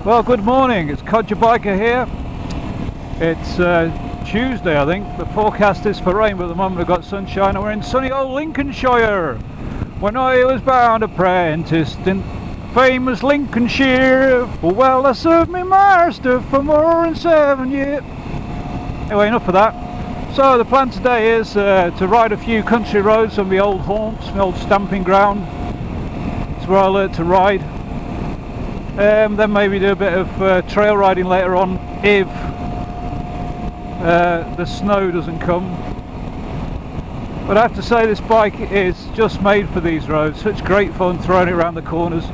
Well, good morning, it's Codger Biker here. It's Tuesday, I think. The forecast is for rain, but at the moment we've got sunshine and we're in sunny old Lincolnshire. When I was bound apprentice in famous Lincolnshire, well, I served me master for more than 7 years. Anyway, enough of that. So the plan today is to ride a few country roads on the old haunts, my old stamping ground. It's where I learned to ride. Then maybe do a bit of trail riding later on if the snow doesn't come. But I have to say, this bike is just made for these roads. Such great fun throwing it around the corners.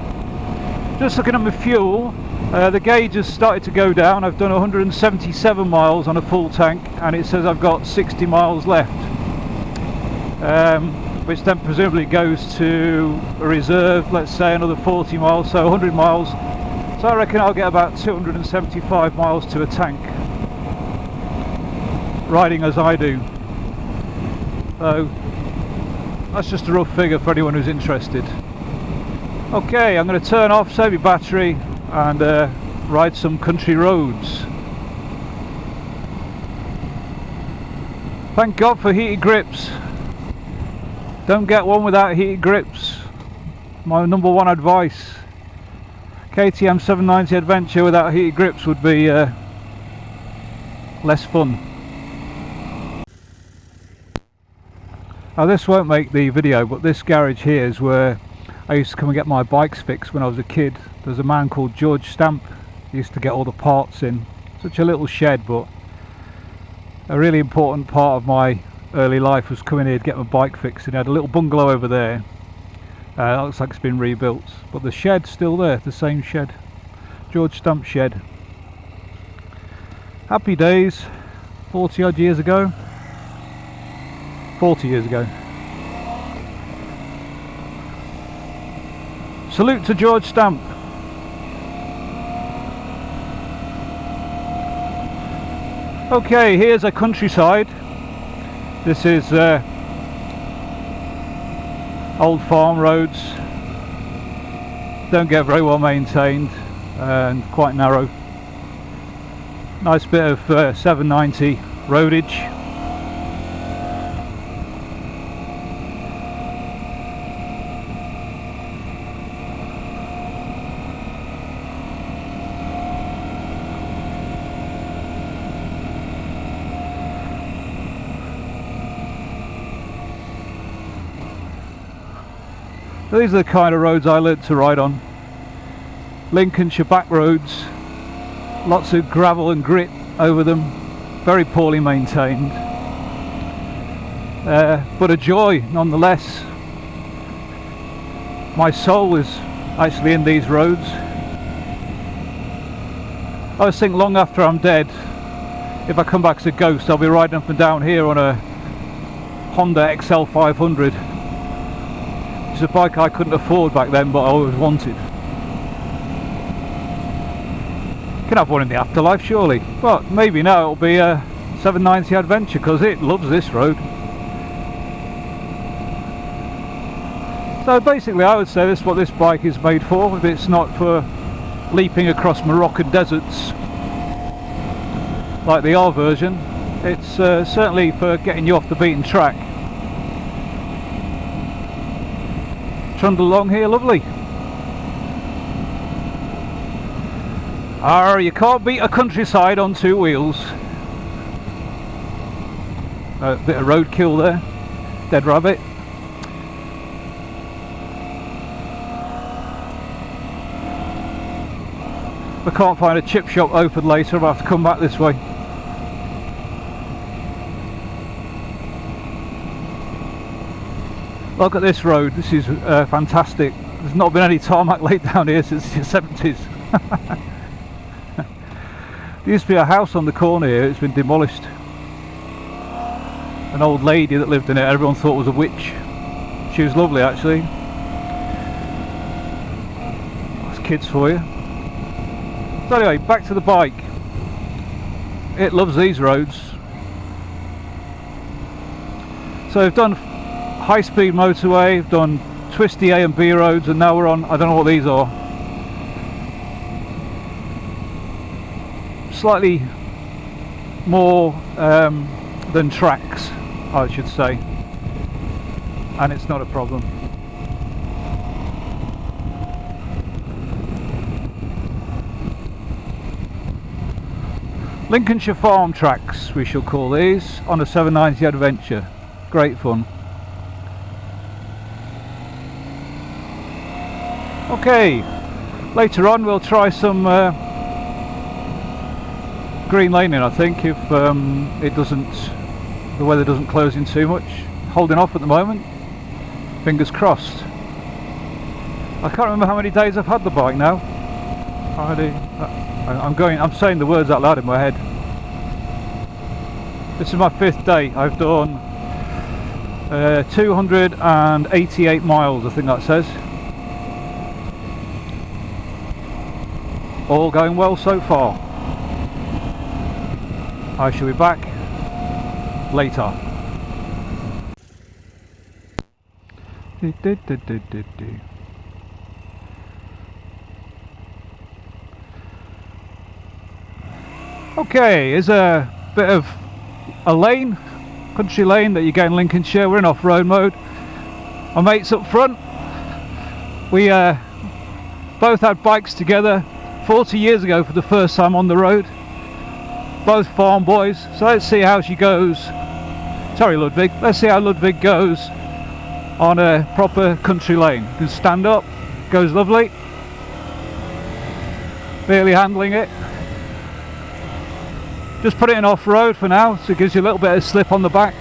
Just looking at my fuel, the gauge has started to go down. I've done 177 miles on a full tank and it says I've got 60 miles left, which then presumably goes to a reserve, let's say another 40 miles, so 100 miles. So I reckon I'll get about 275 miles to a tank, riding as I do. So that's just a rough figure for anyone who's interested. Okay, I'm going to turn off, save my battery and ride some country roads. Thank God for heated grips. Don't get one without heated grips. My number one advice. KTM 790 Adventure without heated grips would be less fun. Now this won't make the video, but this garage here is where I used to come and get my bikes fixed when I was a kid. There's a man called George Stamp. He used to get all the parts in. Such a little shed, but a really important part of my early life was coming here to get my bike fixed. And he had a little bungalow over there. That looks like it's been rebuilt, but the shed's still there, the same shed. George Stamp shed. Happy days, 40 odd years ago. 40 years ago. Salute to George Stamp. Okay, here's a countryside. This is old farm roads. Don't get very well maintained and quite narrow. Nice bit of 790 roadage. These are the kind of roads I learnt to ride on. Lincolnshire back roads, lots of gravel and grit over them, very poorly maintained, but a joy nonetheless. My soul is actually in these roads. I always think long after I'm dead, if I come back as a ghost, I'll be riding up and down here on a Honda XL 500. It's a bike I couldn't afford back then, but I always wanted. Can have one in the afterlife, surely. But maybe now it'll be a 790 Adventure, because it loves this road. So basically I would say this is what this bike is made for. If it's not for leaping across Moroccan deserts like the R version, it's certainly for getting you off the beaten track. Trundle along here, lovely. You can't beat a countryside on two wheels. A bit of roadkill there. Dead rabbit. If I can't find a chip shop open later, I'll have to come back this way. Look at this road, this is fantastic. There's not been any tarmac laid down here since the 70s. There used to be a house on the corner here, it's been demolished. An old lady that lived in it, everyone thought was a witch. She was lovely actually. That's kids for you. So anyway, back to the bike. It loves these roads. So we've done high-speed motorway, we've done twisty A and B roads, and now we're on, I don't know what these are. slightly more than tracks, I should say, and it's not a problem. Lincolnshire farm tracks, we shall call these, on a 790 Adventure. Great fun. Okay, later on we'll try some green laning, I think, if the weather doesn't close in too much. Holding off at the moment, fingers crossed. I can't remember how many days I've had the bike now. I'm saying the words out loud in my head. This is my 5th day. I've done 288 miles, I think that says. All going well so far. I shall be back later. Okay, here's a bit of a lane, country lane that you get in Lincolnshire. We're in off-road mode. My mates up front, we both had bikes together 40 years ago for the first time on the road. Both farm boys, so let's see how she goes. Sorry Ludwig, let's see how Ludwig goes on a proper country lane. You can stand up, goes lovely. Barely handling it. Just put it in off-road for now, so it gives you a little bit of slip on the back.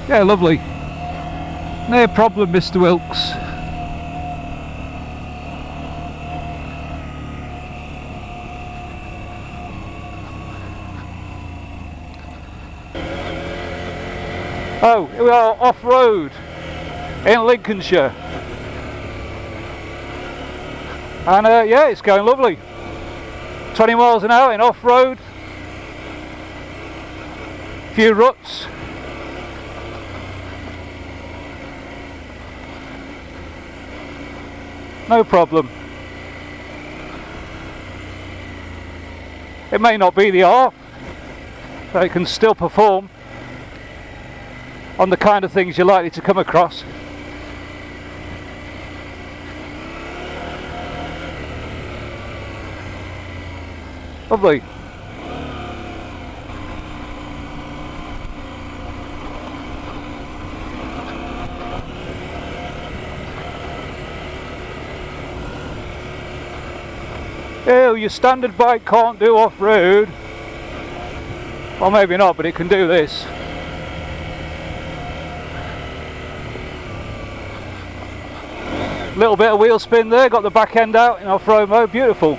Yeah, lovely. No problem, Mr. Wilkes. Oh, we are off-road in Lincolnshire. And yeah, it's going lovely. 20 miles an hour in off-road. Few ruts. No problem. It may not be the R, but it can still perform on the kind of things you're likely to come across. Lovely. Oh, your standard bike can't do off-road. Well, maybe not, but it can do this. Little bit of wheel spin there, got the back end out in off-road mode, beautiful.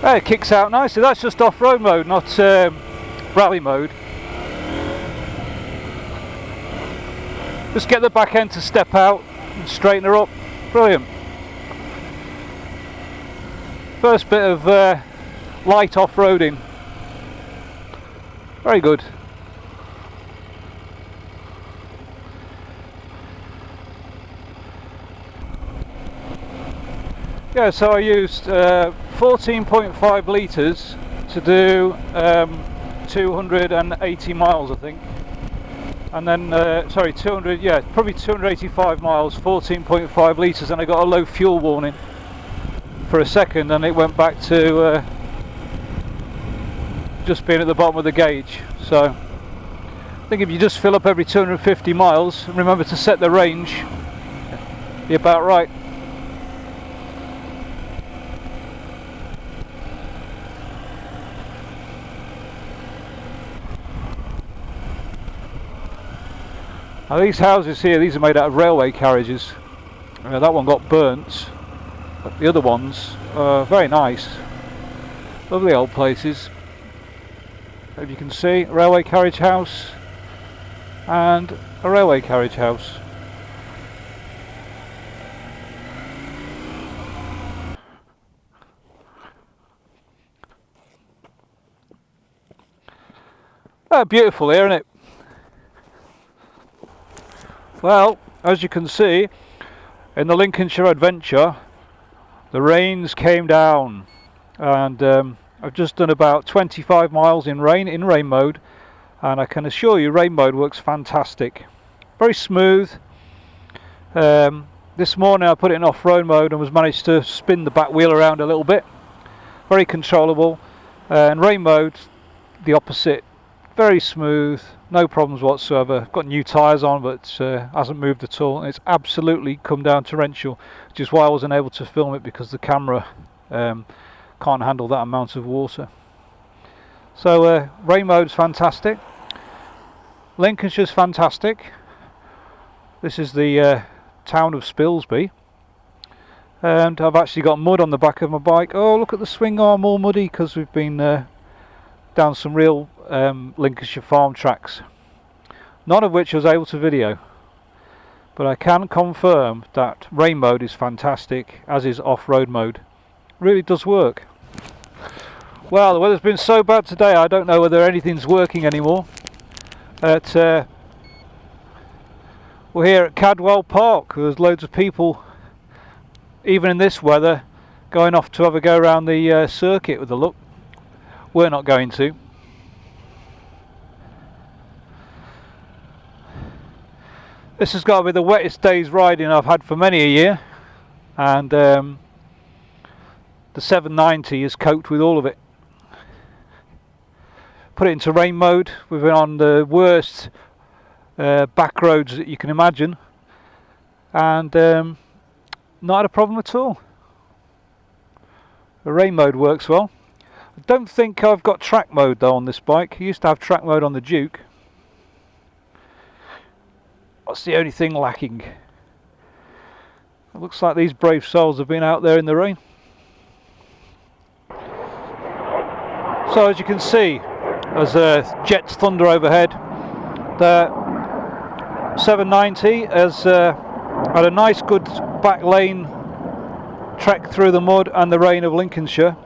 It kicks out nicely. That's just off-road mode, not rally mode. Just get the back end to step out and straighten her up. Brilliant. First bit of light off-roading. Very good. Yeah, so I used 14.5 litres to do 280 miles, I think. And then, sorry, 200, yeah, probably 285 miles, 14.5 litres, and I got a low fuel warning for a second, and it went back to just being at the bottom of the gauge. So I think if you just fill up every 250 miles and remember to set the range, you're about right. Now these houses here, these are made out of railway carriages. That one got burnt, but the other ones are very nice. Lovely old places. If you can see, a railway carriage house and a railway carriage house. Beautiful here, isn't it? Well, as you can see, in the Lincolnshire adventure, the rains came down, and I've just done about 25 miles in rain mode, and I can assure you rain mode works fantastic. Very smooth. This morning I put it in off-road mode and was managed to spin the back wheel around a little bit. Very controllable. And rain mode, the opposite. Very smooth, no problems whatsoever. Got new tyres on, but hasn't moved at all. It's absolutely come down torrential, which is why I wasn't able to film it, because the camera can't handle that amount of water. So rain mode's fantastic. Lincolnshire's fantastic. This is the town of Spilsby, and I've actually got mud on the back of my bike. Oh, look at the swing arm, all muddy, because we've been down some real Lincolnshire farm tracks, none of which I was able to video, but I can confirm that rain mode is fantastic, as is off-road mode. Really does work. Well, the weather's been so bad today, I don't know whether anything's working anymore. We're here at Cadwell Park. There's loads of people, even in this weather, going off to have a go around the circuit with a look. We're not going to. This has got to be the wettest day's riding I've had for many a year, and the 790 is coped with all of it. Put it into rain mode. We've been on the worst back roads that you can imagine, and not had a problem at all. The rain mode works well. I don't think I've got track mode though on this bike. I used to have track mode on the Duke. That's the only thing lacking. It looks like these brave souls have been out there in the rain. So as you can see, there's jets thunder overhead. The 790 has had a nice good back lane trek through the mud and the rain of Lincolnshire.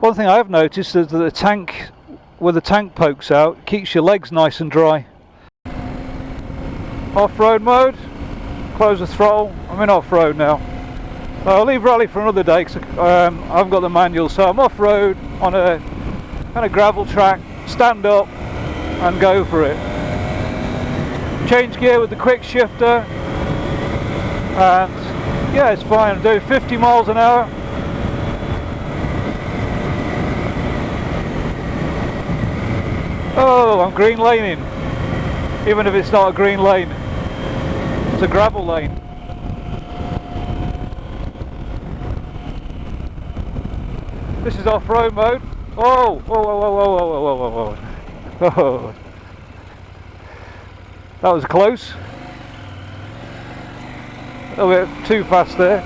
One thing I have noticed is that the tank, where the tank pokes out, keeps your legs nice and dry. Off-road mode, close the throttle. I'm in off-road now. I'll leave rally for another day because I haven't got the manual, so I'm off-road on a kind of gravel track. Stand up and go for it. Change gear with the quick shifter, and yeah, it's fine. I'm doing 50 miles an hour. Oh, I'm green laning, even if it's not a green lane. It's a gravel lane. This is off-road mode. Oh, whoa, whoa, whoa, whoa, whoa, whoa, whoa, whoa, whoa. That was close. A little bit too fast there.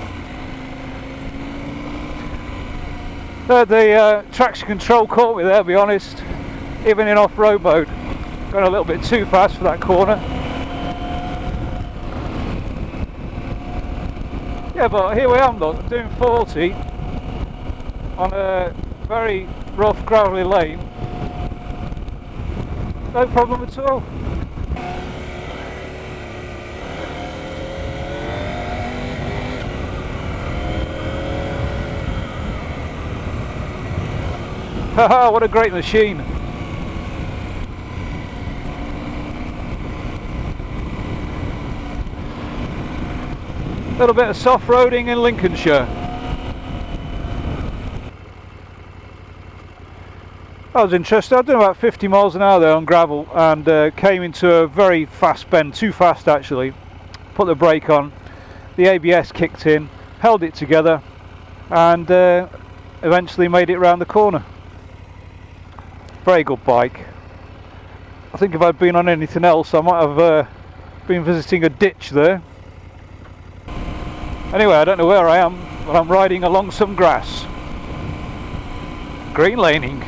The traction control caught me there, to be honest. Even in off-road mode. Going a little bit too fast for that corner. Yeah, but here we am, look, I'm doing 40 on a very rough, gravelly lane. No problem at all. Haha, what a great machine. A little bit of soft-roading in Lincolnshire. That was interesting. I was doing about 50 miles an hour there on gravel, and came into a very fast bend, too fast actually. Put the brake on, the ABS kicked in, held it together, and eventually made it round the corner. Very good bike. I think if I'd been on anything else I might have been visiting a ditch there. Anyway, I don't know where I am, but I'm riding along some grass. Green laning.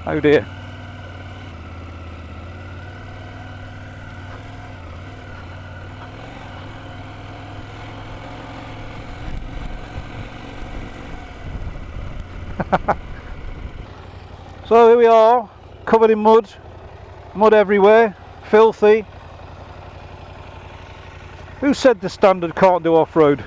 Oh dear. So here we are, covered in mud everywhere, filthy. Who said the Standard can't do off-road?